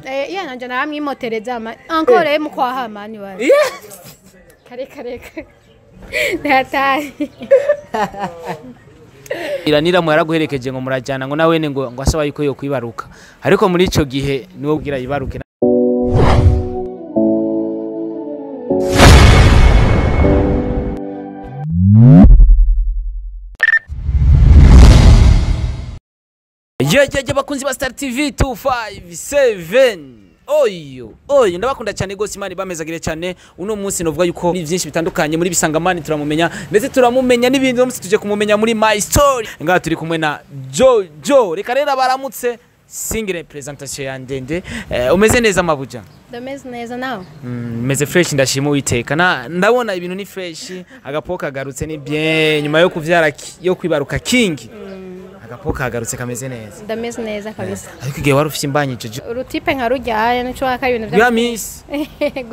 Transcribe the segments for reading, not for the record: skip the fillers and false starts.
Yeah, nanje naramwimotereza encore mu kwahama ni wawe. Kare. Natari. Iranira mu yaraguherekeje ngo murajyana ngo nawe ngo asaba yuko yo kwibaruka ariko muri ico gihe niwo bwira yibaruke. Bakunzi ba Star TV 257 oyo ndabakunda cyane gose Imana bamezagire cyane uno munsi novuga yuko ni byinshi bitandukanye muri bisangamani turamumenya ndetse turamumenya n'ibindi no tuje kumumenya muri My Story ngaha turi kumwe na Jojo reka rero baramutse single presentation ya ndende umeze neza mabuja Domeze neza nawe meze fresh ndashima uiteka ndabona ibintu ni fresh agapoka garutse ni bien nyuma yo kuvyara yo kwibaruka king agapoka agarutse kameze neza ndameze neza kabisa ariko igihe wari ufite imbanyi Jojo urutipe nka rujyaye nico waka ibintu bya miss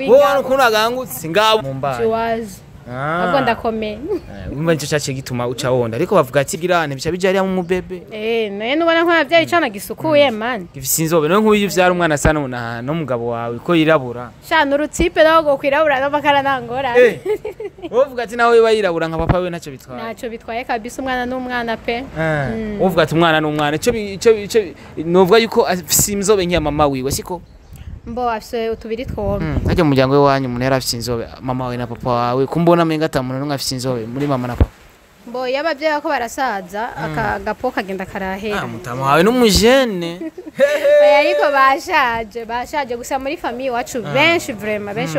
wowe ukuntu agangutse ngabo mu mbanyi chiwazi ahubwo ndakomeye umva nicyo cyaciye gituma uca wonda ariko bavuga ati girane bica bijariya mu mubebe naye nubona nko nabyaye icana gisukuye man gifisinzobe no nk'uyu vyara umwana sana no mugabo wawe ko yirabura shana urutipe nawo go kwirabura n'amakara nangora wovuga ati nawe bayirabura nka papa we ntacyo bitwaye ntacyo bitwaye kabisa umwana n'umwana pe wovuga ati umwana n'umwana ico novuga yuko afise inzobe nk'iya mama wiwe siko mbo afise utubiri twombi ajya mu muryango we wanyu umuntu yari afise inzobe mama we na papa wawe kumbona menga atamuntu n'umwe afise inzobe muri mama na papa mbo yabavyeyi bako barasaza akagapo kagenda karahera mutama wawe n'umujene ariko bashaje gusa muri famille wacu benshi vraiment benshi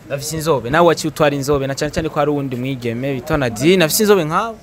bafise inzobe nawe waciye utwara inzobe na cyane ko ari uwundi mwigeme bitona di nafise inzobe nkawe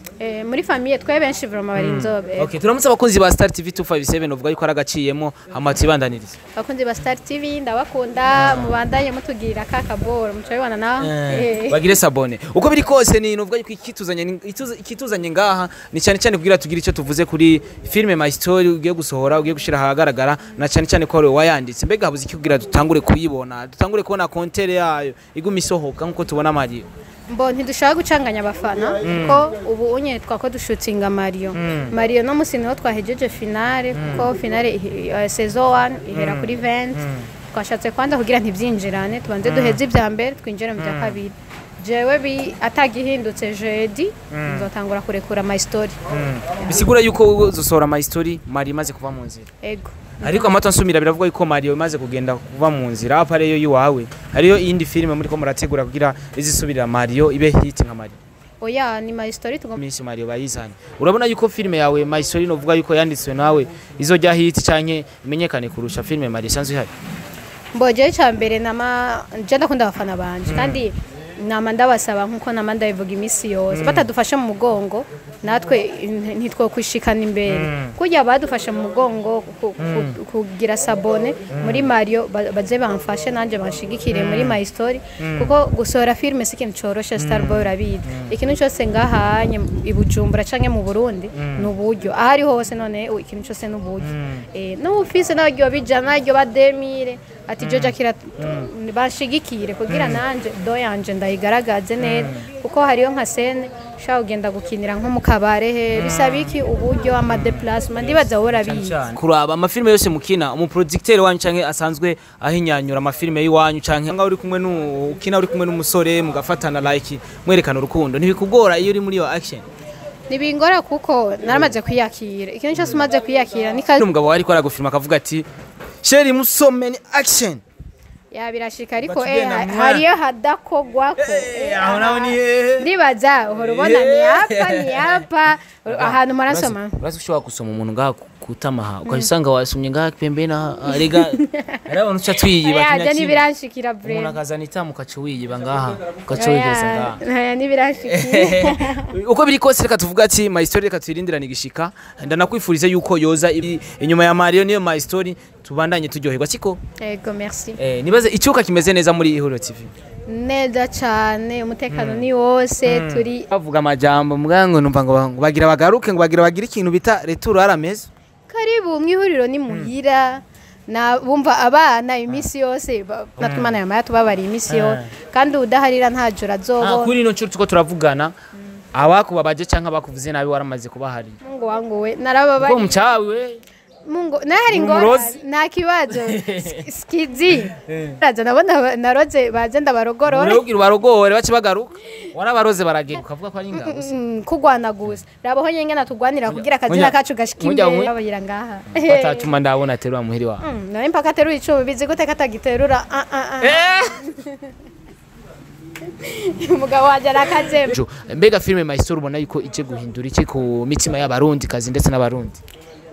muri famille twe benshi vraiment bari inzobe okay turamutse abakunzi ba Star TV 257 uvuga yuko aragaciyemo amatibandaniriza abakunzi ba Star TV ndabakunda mubandanye mutugira kakaboro mucabibona nawe bagire sabone uko biri kose ni uvuga yuko ikituzanye ngaha ni cyane kugira tugira icyo tuvuze kuri filme My Story ugiye gusohora ugiye gushira ahagaragara na cyane ko wayanditse mbega habuze ikikugira dutangure kuyibona dutangure kubona kontere yayo iguma isohoka nkuko tubona Mario mbo ntidushaka gucanganya abafana ko ubu unye twako dushutinga Mario no musi niho twahejeje finale ko finale saison 1 ihera kuri 20 twashatse kwanda kugira ntibyinjirane tubanze duheze ibya mbere twinjira mu bya kabiri jewe atagihindutse jeudi nzotangura kurekura My Story bisigura yuko uzosora My Story Mario imaze kuva mu nzira ego ariko amato nsumira biravuga yuko Mario imaze kugenda kuva mu nzira apare yo yiwawe hariyo indi filme muri ko murategura kugira izisubirira Mario ibe hit nka Mario oya ni My Story Miss Mario bayizanye urabona yuko filme yawe My Story no vuga yuko yanditswe nawe izojya hit canke imenyekane kurusha filme Mario sanzwe hari mboje cyambere je ndakunda abafana banje kandi nama ndabasaba nkuko nama ndabivuga imisi yose batadufasha mu mugongo natwe ntitwo kwishikana imbere kujya badufasha mu mugongo kugira sabone muri Mario baze bamfashe nanje bashigikire muri My Story kuko gusora filme sikintu coroshe Star Boy rabizi ikintu cyose ngahanye ibujumbura canke mu Burundi n'uburyo ahari hose none ikintu cyose n'uburyo no ufise n'abyo bijana n'abyo bademire ati Jojo akira bashigikire kugira nanje do yanje ndayigaragaze neza kuko hariyo nka scene sha ugenda gukinira nko mu kabare bisabiki uburyo ama déplacement ndibaza wora bizi kuraba amafilme yose mukina umu producteur wanyu canke asanzwe ahinyanyura amafilme yiwanyu canke nga uri kumwe n'ukina uri kumwe n'umusore mugafatana like mwerekana urukundo ntibikugora iyo uri muri yo action nibingora kuko naramaze kwiyakira ikintu cyose umaze kwiyakira ni kazi umugabo wari ko aragufilma akavuga ati sheri musome ni action ya birashika ariko hariyo hadakogwako aho nawe ni ndibaza uhora ubona ni hapa ahantu marasoma urazi ushobora gusoma umuntu ngaha kutamaha ukabisanga wasumye ngaha pembe na rega arabona uca twiyiba ya ni birashikira bre umuntu akazana itamu ukaca wiyiba ngaha ukaca wigeza ngaha ni birashikira uko biri kose reka tuvuga ati My Story reka tuyirindirana igishika ndanakwifuriza yuko yoza inyuma ya Mario niyo My Story tubandanye turyoherwa siko ego merci nibaze icyuka kimeze neza muri Ihuriro TV neza cyane umutekano ni wose turi bavuga amajambo mwango numva ngo bagira bagaruke ngo bagira ikintu bita retour à la maison karibu mwihuriro ni muhira na bumva abana imisi yose natumana yamaya tubabari imisi yose kandi udaharira ntajura zobo kuri no cyuko turavugana abakubabaje canka bakuvuze nabi waramaze kubahari ngo wanguwe narababari ngo mcawe Mungu nahari ngo Umurozi? nta kibazo skizi raza nabona naroze bagenda barogorora urabwira barogore bace bagaruka warabaroze baragenda ukavuga ko ari ingabo kugwana gusa rabaho nyenge natugwanira kugira akazina kacu gashika imbere babayira ngaha batatuma ndabona aterura muhiri wa nawe mpaka aterura icumi bizi gute katagiterura umugabo wanje arakazembe mbega filime My Story ubona yuko ije guhindura iki ku mitima y'abarundi kazi ndetse n'abarundi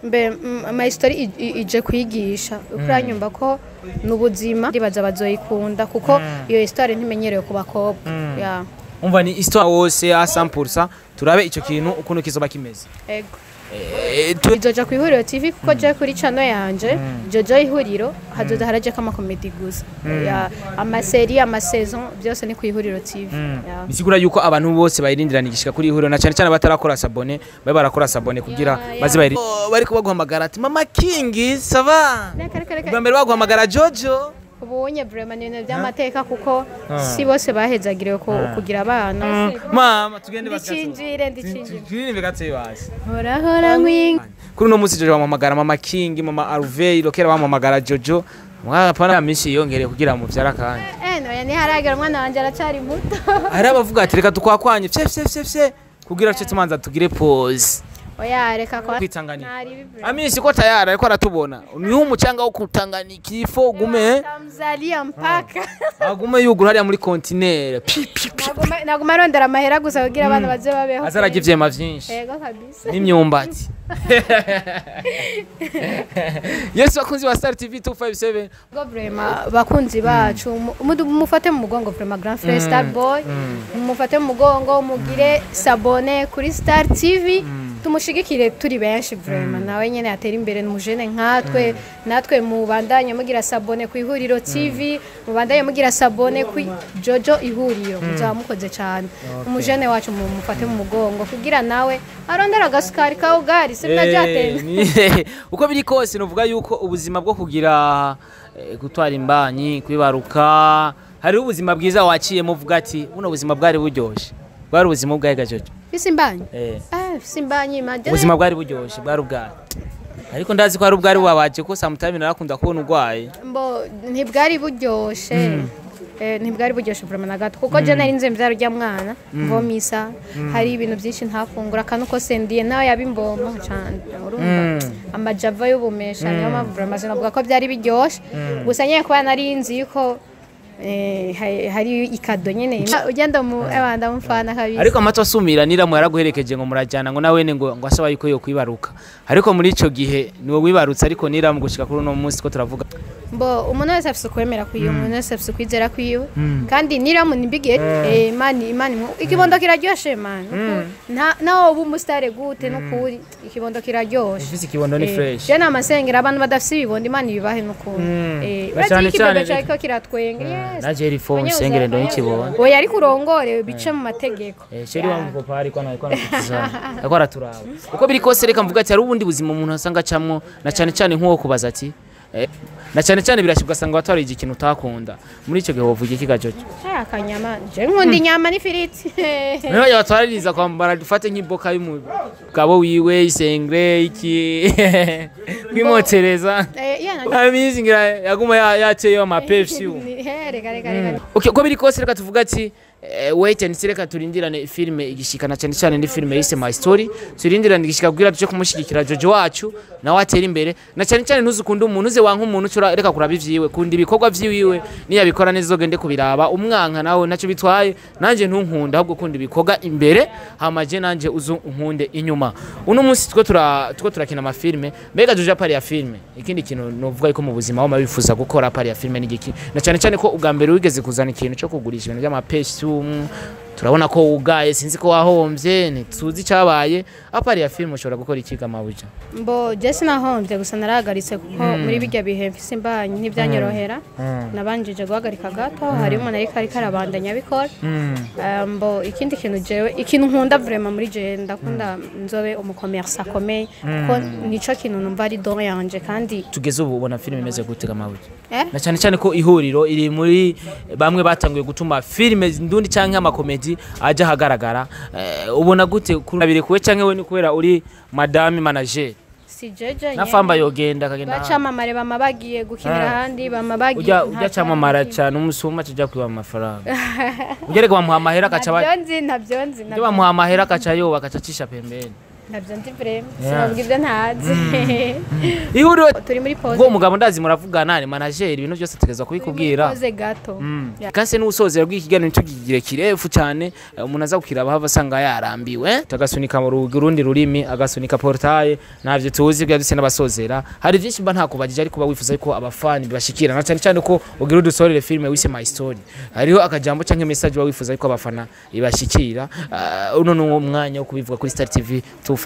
mbe My Story ije kwigisha uranyumva ko n'ubuzima ribaza bazoyikunda kuko iyo histoire ntimenyerewe ku bakobwa ya umva ni histoire wose a 100% turabe ico kintu ukuntu kizoba kimeze ego izoja ku ihuriro TV kuko je kuri channel yanje jojo ihuriro hazoza haraje kama comedy gusa ya amaseri amasaison byose ni ku ihuriro TV bisigura yuko abantu bose bayirindirana igishika kuri ihuriro na cyane cyane batarakora sabone babe barakora sabone kugira bazi bari kubaguhamagara ati mama King sava mbere baguhamagara Jojo ubonye vraiment ni by'amateka kuko si bose bahezagiriwe kugira abana mama tugende ndicinjire ndicinjire gatse basi hora nkwi kuri no musi Jojo bamuhamagara mama King mama Alvey lokera bamuhamagara Jojo mwapana mishi yongere kugira mu vyara kandi no ni haragera umwana wanje aracari muto ari abavuga ati reka tukwakwanye fye kugira cyo tumanza tugire pause oya reka kwa kwitanganyika amisi ko tayara ariko aratubona ni umucanga wo kutanganika ifo gume Tanzania mpaka agume yugura hariya muri container naguma arondera amahera gusa kugira abana baze babeho azaraje ivyema vyinshi yego kabisa n'imyumbati Yesu bakunzi wa Star TV 257 go vraiment bakunzi bacu mufate mu mugongo vraiment Grand Frère Star Boy mufate mu mugongo mugire s'abonner kuri Star TV tumushigikire turi benshi vraiment nawe nyene atera imbere n'umujene nkatwe natwe mubandanye mugira s'abonner ku ihuriro TV mubandanye mugira s'abonner ku Jojo ihuriro muzamukoze cyane umujene wacu mufate mu mugongo kugira nawe arondera agasukari ka ugari sibna jatende uko biri kose novuga yuko ubuzima bwo kugira gutwara imbanyi kwibaruka hari ubuzima bwiza waciyemo vuga ati buno buzima bwari buryoshe bwari ubuzima bwaga Jojo bisimbanyi simbanyi maje ubuzima bwari buryoshe bwari ubwari ariko ndazi ko ari ubwari wabaje ko sometimes narakunda kubona urwaye mbo ntibwari buryoshe ntibwari buryoshe vraiment nagato kuko je nari nze mbyaro rya mwana mvomisa hari ibintu byinshi ntafungura kandi uko sendiye nawe yabimbomba cyane urumva amajava y'ubumesha niyo mpamvu vraiment navuga ko byari biryoshe gusa nyene ko nari nzi yuko hari ikado nyene ugenda mu abanda mufana kabisa ariko amato asumira niramu yaraguherekeje ngo murajyana ngo nawe ngo asaba yuko yo kwibaruka ariko muri ico gihe niwe wibarutse ariko niramu gushika kuri no munsi ko turavuga mbo umuntu wese afise kwemera kwiyo umuntu wese afise kwizera kwiyo kandi niramu nimbige imani ikibondo kiraryoshe man nawo ubu mustare gute nukuri ikibondo kiraryoshe ufise ikibondo ni fresh je namasengera abantu badafise ibibondo imani bibahe nukuri cyane cyane cyako kiratwenga na Jerry phone sengere ndo nikibona oya ari kurongore bice mu mategeko sheri wangu papa ariko nakutizana ako araturaba uko biri kose reka mvuga ati ari ubundi buzima umuntu asanga camwo na cyane cyane nkuwo kubaza ati na cyane cyane birashibwa sanga watwara ikintu utakunda muri ico gihe wovuye kigajojo akanyama je nkunda inyama n'ifiriti niho yatwaririza kwambara dufate nk'iboka y'umugabo wiwe isengre iki kwimotereza amazing yaguma yateye ama perfume okay uko biri kose reka tuvuga ati wait and see reka turindirane filme igishikana cyane cyane ni filme yise My Story turindirane igishika kugira tuje kumushigikira Jojo wacu na watera imbere na cyane cyane ntuzukunda umuntu uze wanka umuntu cura reka kuraba ivyiwe kundi ibikorwa vyiwiwe niya bikora neza zogende kubiraba umwanka nawe naco bitwaye nanje ntunkunda ahubwo kundi ibikorwa imbere hamaje nanje uzu nkunde inyuma uno munsi tuko turakina ama filme mbega Jojo apari ya filme ikindi kintu novuga yuko mu buzima wama bifuza gukora apari ya filme n'igiki na cyane cyane ko ugambere wigeze kuzana ikintu cyo kugurisha ibintu by'amapesi turabona ko ugaye sinzi ko wahombye ntituzi cyabaye apari ya film ushobora gukora ikiga mabuja mbo Jesse nahombye gusa naragaritse kuko muri bijya bihe mfise imbanyi ntibyanyorohera nabanjije guhagarika gato hari umuntu ari karabandanya bikora mbo ikindi kintu jewe ikintu nkunda vraiment muri je ndakunda nzobe umucommerce akomeye kuko nico kintu numva ari don yanje kandi tugeze ubu ubona film imeze gutega mabuja na cyane cyane ko ihuriro iri muri bamwe batanguye gutuma filme ndundi canke amakomedi aje hagaragara ubona gute kurabire kuwe canke we ni kubera uri madame manager si jeje na Famba yogenda akagenda bacamamare bama bagiye gukinira ahandi bama bagiye ujya camamara cyane umusuma tujya kwiba amafaranga ugereka bamuha amahera akaca ntabyonzi bamuha amahera akaca yoba akacacisha pembeni nabyo ndi vrema sinabwo ibyo ntazi ihuriro turi muri pause ubwo mugabo ndazi muravugana ni manager ibintu byose tegezwa kubikubwira pause gato kase n'usozera bw'ikiganiro tugigire kirefu cyane umuntu aza kukiraba hava asanga yarambiwe tagasunika mu rundi rurimi agasunika portail navyo tuzi bya duse n'abasozera hari byinshi mba ntakubagije ariko bawifuza ko abafani bibashikira na cyane cyane ko ugira udusorere filme wise my story hariho akajambo canke message bawifuza ko abafana ibashikira uno n'umwanya wo kubivuga kuri Star TV 257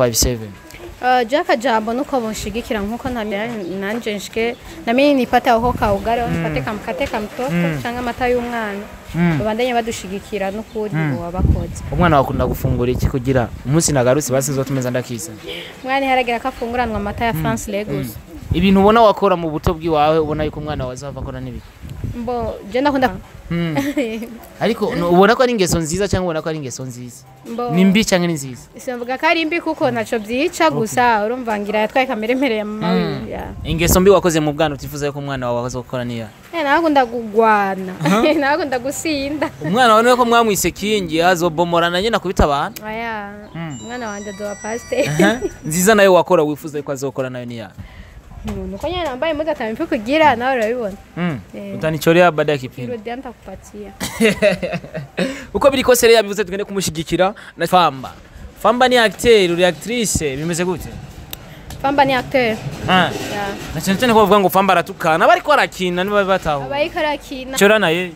Jaka jambo nuko bonshigikira nkuko nanje nshike namenye nipate aho kaugare nipate kamkate kamtoto cyangwa amata y'umwana babandanye badushigikira n'ukuri wabakoze umwana wakunda gufungura iki kugira umunsi nagarutse basizo tumeza ndakisa mwana haragira kafunguranwa amata ya France Lagos ibintu ubona wakora mu buto bwiwawe ubona yuko umwana wazava akora nibi mbo je ndakunda ariko ubona ko ari ingeso nziza cyangwa ubona ko ari ingeso nziza ni mbi cyangwa ni nziza simvuga ko ari mbi kuko naco byica gusa urumva ngira yatwaye kameremere ya mama wiya ingeso mbi wakoze mu bwana utifuza ko umwana wawe azokora niya nago ndagugwana nago ndagusinda umwana wawe ko mwamwise kingi azobomorana nyina kubita abantu aya umwana wanje azoba pasteur nziza nayo wakora wifuza ko azokora nayo niya nuko nyine nambaye muda tamipfu kugira nawe urabibona utanichorea baada ya kipindi ndio nitakupatia uko biri kose rero yabivuze tugende kumushigikira na Famba ni acteur uri actrice bimeze gute Famba ni acteur na cyane cyane ko bavuga ngo Famba aratukana bari ko arakina niba bataho bari ko arakina chora na yeye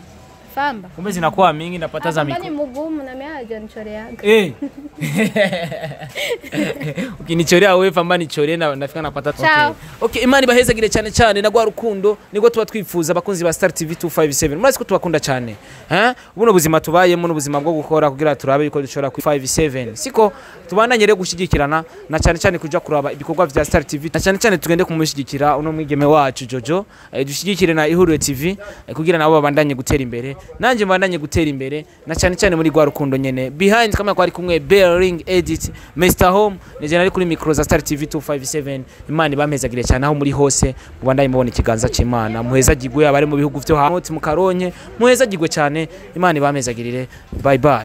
Famba kumbe zinakuwa mingi napata za miko ni mugumu na mimi hajanichoreaga ukinichorea wewe Famba nichore na nafika napata okay imani bahezagire cyane cyane na gwa rukundo niko tuba twifuza abakunzi ba Star TV 257 murazi ko tubakunda cyane buno buzima tubayemo n'ubuzima bwo gukora kugira turabe yuko dushora ku 57 siko tubandanye rero gushigikirana na cyane cyane kuja kuraba ibikorwa vya Star TV na cyane cyane tugende kumushigikira uno mwigeme wacu Jojo dushigikire na Ihuriro TV kugira nabo babandanye gutera imbere nanje mbandanye gutera imbere na cyane cyane muri gwa rukundo nyene behind kama ko ari kumwe Bearing Edit Mr Home ni generali kuri micro za Star TV 257 imana bamezagire cyane aho muri hose mubandanye mubona ikiganza cy'Imana muhezagirwe abari mu bihugu byo hanze mu Karonke muhezagirwe cyane imana bamezagirire bye bye